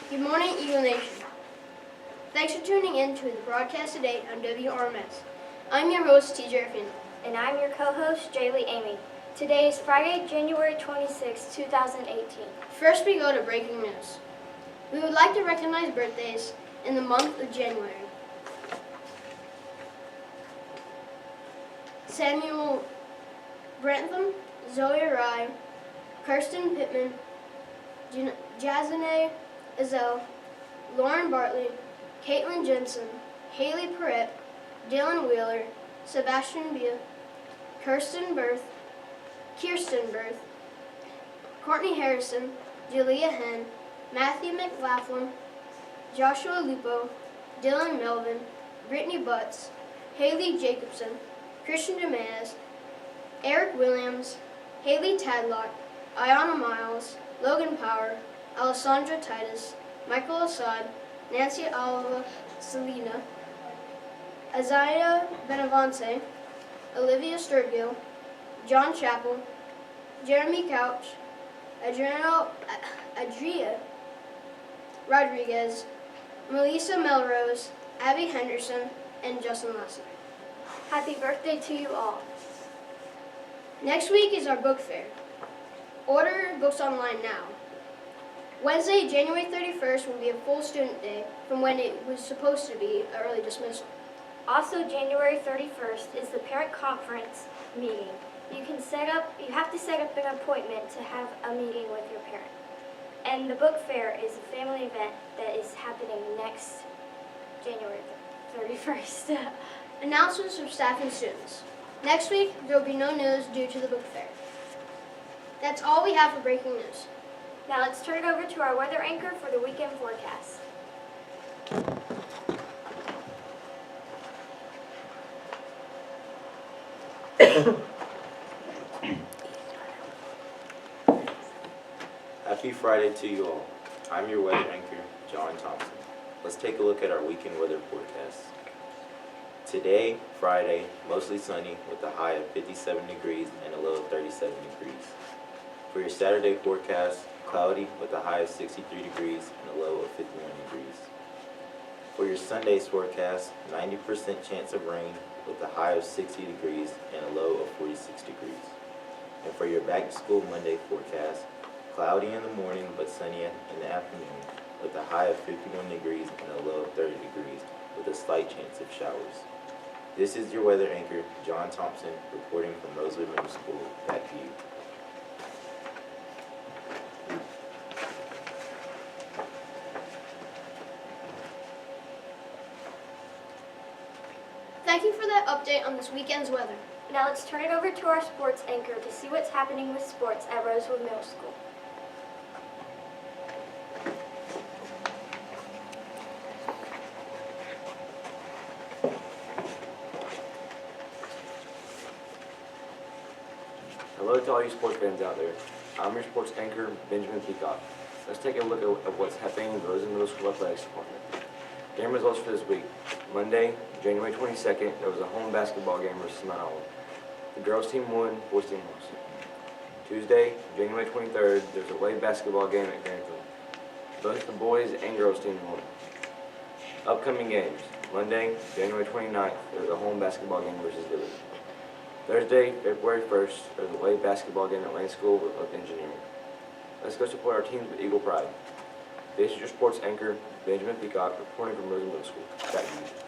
Good morning, Eagle Nation. Thanks for tuning in to the broadcast today on Wrms. I'm your host, TJ Arfino. And I'm your co-host, Jaylee Amy. Today is Friday, January 26, 2018. First, we go to breaking news. We would like to recognize birthdays in the month of January. Samuel Brantham, Zoe Rye, Kirsten Pittman, Jazane Azell, Lauren Bartley, Caitlin Jensen, Haley Perrette, Dylan Wheeler, Sebastian Bia, Kirsten Berth, Courtney Harrison, Julia Henn, Matthew McLaughlin, Joshua Lupo, Dylan Melvin, Brittany Butts, Haley Jacobson, Christian Jimenez, Eric Williams, Haley Tadlock, Ayana Miles, Logan Power, Alessandra Titus, Michael Assad, Nancy Alva Selena, Isaiah Benavance, Olivia Sturgill, John Chappell, Jeremy Couch, Adria Rodriguez, Melissa Melrose, Abby Henderson, and Justin Lasser. Happy birthday to you all. Next week is our book fair. Order books online now. Wednesday, January 31st will be a full student day from when it was supposed to be an early dismissal. Also, January 31st is the parent conference meeting. You have to set up an appointment to have a meeting with your parent. And the book fair is a family event that is happening next January 31st. Announcements from staff and students. Next week, there will be no news due to the book fair. That's all we have for breaking news. Now let's turn it over to our weather anchor for the weekend forecast. Happy Friday to you all. I'm your weather anchor, John Thompson. Let's take a look at our weekend weather forecast. Today, Friday, mostly sunny with a high of 57 degrees and a low of 37 degrees. For your Saturday forecast, cloudy with a high of 63 degrees and a low of 51 degrees. For your Sunday's forecast, 90% chance of rain with a high of 60 degrees and a low of 46 degrees. And for your back to school Monday forecast, cloudy in the morning but sunny in the afternoon with a high of 51 degrees and a low of 30 degrees with a slight chance of showers. This is your weather anchor, John Thompson, reporting from Rosewood Middle School. Back to you. Thank you for that update on this weekend's weather. Now let's turn it over to our sports anchor to see what's happening with sports at Rosewood Middle School. Hello to all you sports fans out there. I'm your sports anchor, Benjamin Peacock. Let's take a look at what's happening in the Rosewood Middle School Athletics Department. Game results for this week. Monday, January 22nd, there was a home basketball game versus Mount Olive. The girls team won, boys team lost. Tuesday, January 23rd, there's a away basketball game at Granville. Both the boys and girls teams won. Upcoming games. Monday, January 29th, there's a home basketball game versus Dillon. Thursday, February 1st, there's a away basketball game at Lane School of Engineering. Let's go support our teams with Eagle Pride. This is your sports anchor, Benjamin Peacock, reporting from Rosewood Middle School. Back to you.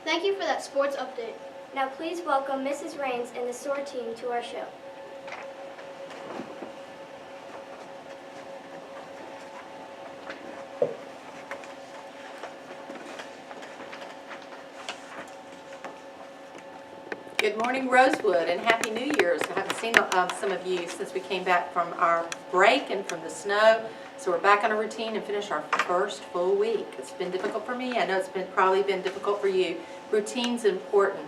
Thank you for that sports update. Now please welcome Mrs. Wrms and the SOAR team to our show. Good morning, Rosewood, and Happy New Year's. I haven't seen some of you since we came back from our break and from the snow. So we're back on a routine and finished our first full week. It's been difficult for me. I know it's probably been difficult for you. Routine's important.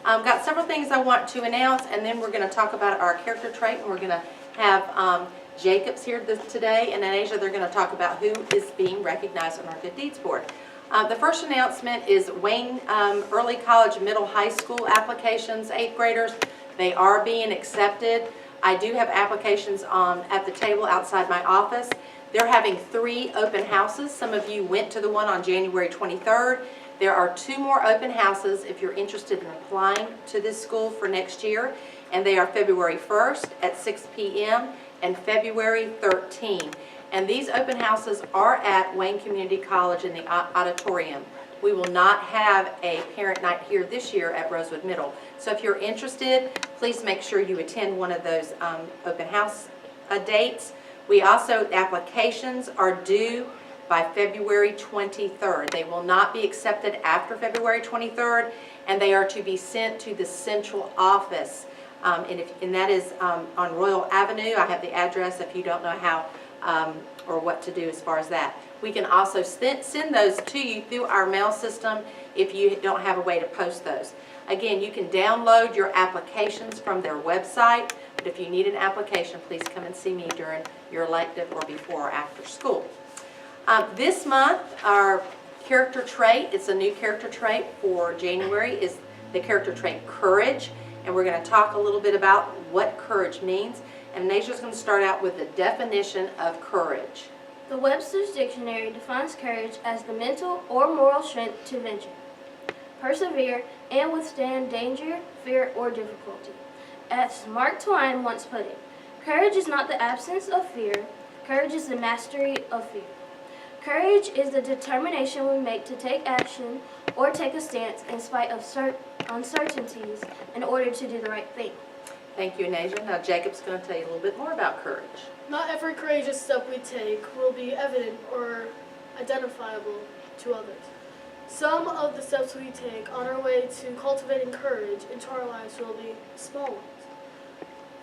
Got several things I want to announce, and then we're going to talk about our character trait, and we're going to have Jacob's here today, and in Asia they're going to talk about who is being recognized on our Good Deeds Board. The first announcement is Wayne Early College Middle High School applications, 8th graders. They are being accepted. I do have applications at the table outside my office. They're having 3 open houses. Some of you went to the one on January 23rd. There are 2 more open houses if you're interested in applying to this school for next year, and they are February 1st at 6 p.m. and February 13th. And these open houses are at Wayne Community College in the auditorium. We will not have a parent night here this year at Rosewood Middle. So if you're interested, please make sure you attend one of those open house dates. Applications are due by February 23rd. They will not be accepted after February 23rd, and they are to be sent to the central office. And that is on Royal Avenue. I have the address if you don't know how or what to do as far as that. We can also send those to you through our mail system if you don't have a way to post those. Again, you can download your applications from their website, but if you need an application, please come and see me during your elective or before or after school. This month, our character trait, it's a new character trait for January, is the character trait courage. And we're going to talk a little bit about what courage means. And Naja's going to start out with the definition of courage. The Webster's Dictionary defines courage as the mental or moral strength to venture, persevere, and withstand danger, fear, or difficulty. As Mark Twain once put it, courage is not the absence of fear, courage is the mastery of fear. Courage is the determination we make to take action or take a stance in spite of uncertainties in order to do the right thing. Thank you, Naja. Now Jacob's going to tell you a little bit more about courage. Not every courageous step we take will be evident or identifiable to others. Some of the steps we take on our way to cultivating courage into our lives will be small ones.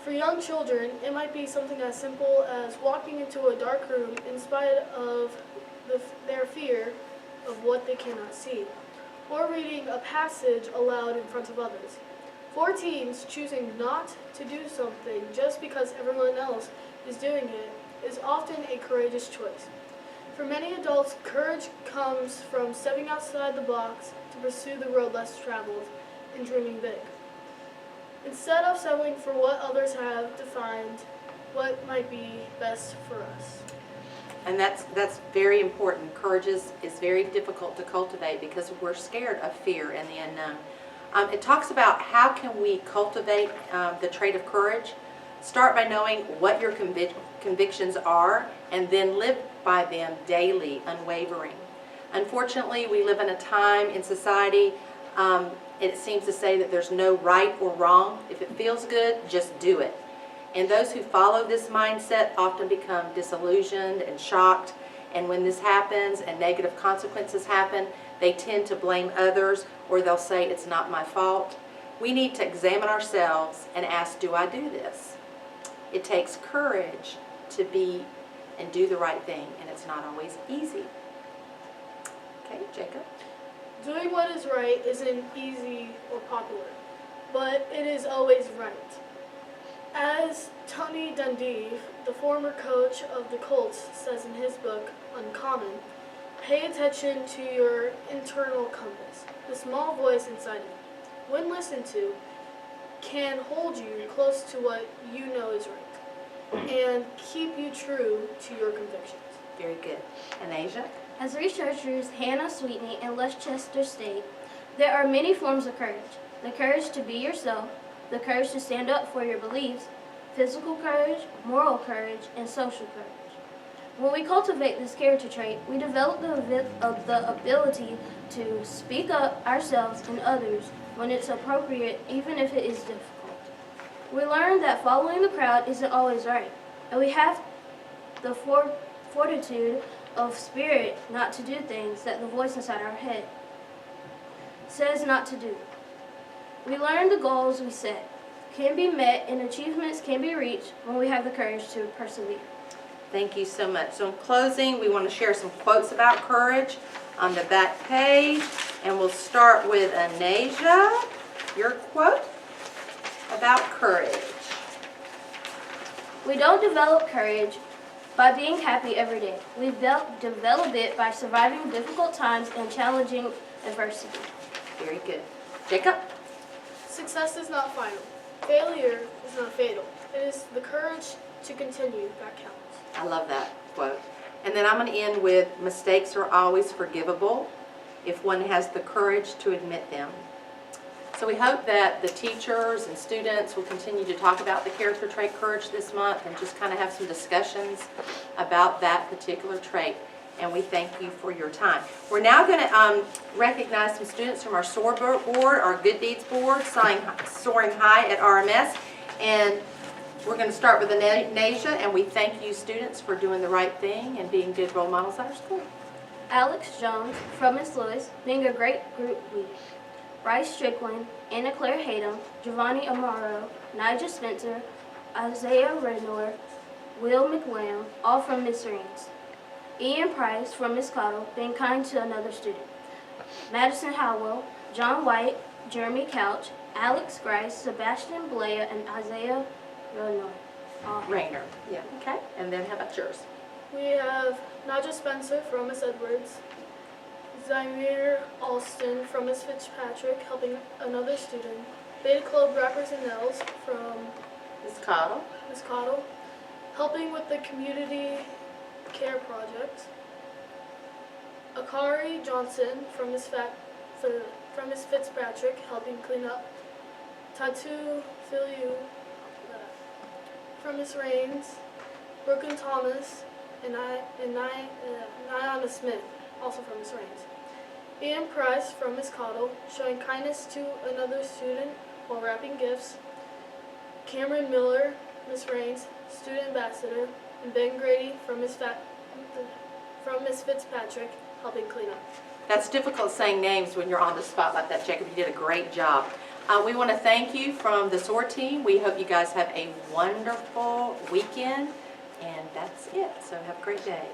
For young children, it might be something as simple as walking into a dark room in spite of their fear of what they cannot see, or reading a passage aloud in front of others. For teens, choosing not to do something just because everyone else is doing it is often a courageous choice. For many adults, courage comes from stepping outside the box to pursue the road less traveled and dreaming big. Instead of settling for what others have defined, what might be best for us. And that's very important. Courage is very difficult to cultivate because we're scared of fear and the unknown. It talks about how can we cultivate the trait of courage. Start by knowing what your convictions are and then live by them daily, unwavering. Unfortunately, we live in a time in society, it seems to say that there's no right or wrong. If it feels good, just do it. And those who follow this mindset often become disillusioned and shocked. And when this happens and negative consequences happen, they tend to blame others, or they'll say it's not my fault. We need to examine ourselves and ask, do I do this? It takes courage to be and do the right thing, and it's not always easy. Okay, Jacob? Doing what is right isn't easy or popular, but it is always right. As Tony Dungy, the former coach of the Colts, says in his book, Uncommon, pay attention to your internal compass, the small voice inside you. When listened to, can hold you close to what you know is right, and keep you true to your convictions. Very good. And Asia? As researchers Hannah Sweetney and Les Chester state, there are many forms of courage. The courage to be yourself, the courage to stand up for your beliefs, physical courage, moral courage, and social courage. When we cultivate this character trait, we develop the ability to speak up ourselves and others when it's appropriate, even if it is difficult. We learn that following the crowd isn't always right, and we have the fortitude of spirit not to do things that the voice inside our head says not to do. We learn the goals we set can be met and achievements can be reached when we have the courage to persevere. Thank you so much. So in closing, we want to share some quotes about courage on the back page. And we'll start with Anasia, your quote about courage. We don't develop courage by being happy every day. We develop it by surviving difficult times and challenging adversity. Very good. Jacob? Success is not final. Failure is not fatal. It is the courage to continue that counts. I love that quote. And then I'm going to end with mistakes are always forgivable if one has the courage to admit them. So we hope that the teachers and students will continue to talk about the character trait courage this month and just kind of have some discussions about that particular trait. And we thank you for your time. We're now going to recognize some students from our SOAR board, our Good Deeds board, soaring high at RMS. And we're going to start with Anasia, and we thank you students for doing the right thing and being good role models at our school. Alex Jones from Miss Lewis, being a great group leader. Bryce Strickland, Anna Claire Hayden, Giovanni Amaro, Nigel Spencer, Isaiah Renor, Will McWilliam, all from Miss Reams. Ian Price from Miss Cottle, being kind to another student. Madison Howell, John White, Jeremy Couch, Alex Grice, Sebastian Blea, and Isaiah Renor. Rayner. Yeah. Okay. And then how about yours? We have Nigel Spencer from Miss Edwards, Zymir Alston from Miss Fitzpatrick, helping another student, Beta Club Rappers and Nels from Ms. Cottle. Miss Cottle, helping with the community care project, Akari Johnson from Miss Fitzpatrick, helping clean up, Tatu Filiu from Miss Rains, Brooklyn Thomas, and Nyana Smith, also from Miss Rains. Ian Price from Miss Cottle, showing kindness to another student while wrapping gifts. Cameron Miller, Miss Rains, student ambassador, and Ben Grady from Miss Fitzpatrick, helping clean up. That's difficult saying names when you're on the spot like that, Jacob. You did a great job. We want to thank you from the SOAR team. We hope you guys have a wonderful weekend, and that's it. So have a great day.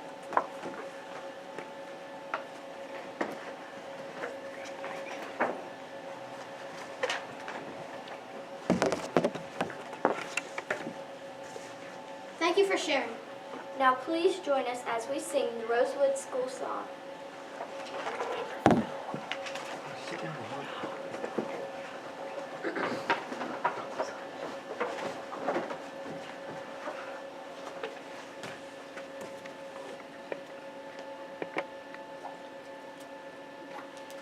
Thank you for sharing. Now please join us as we sing the Rosewood School Song.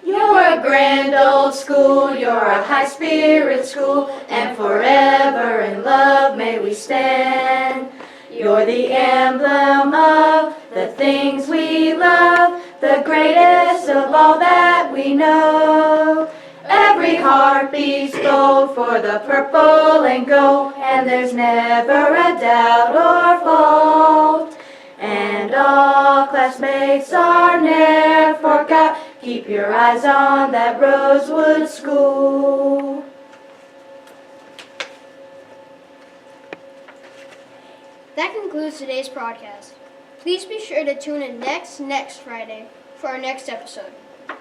You're a grand old school, you're a high-spirit school, and forever in love may we stand. You're the emblem of the things we love, the greatest of all that we know. Every heart beats bold for the purple and gold, and there's never a doubt or fault. And all classmates are ne'er forgot. Keep your eyes on that Rosewood School. That concludes today's broadcast. Please be sure to tune in next Friday for our next episode.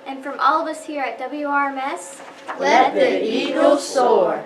And from all of us here at WRMS, Let the eagle soar.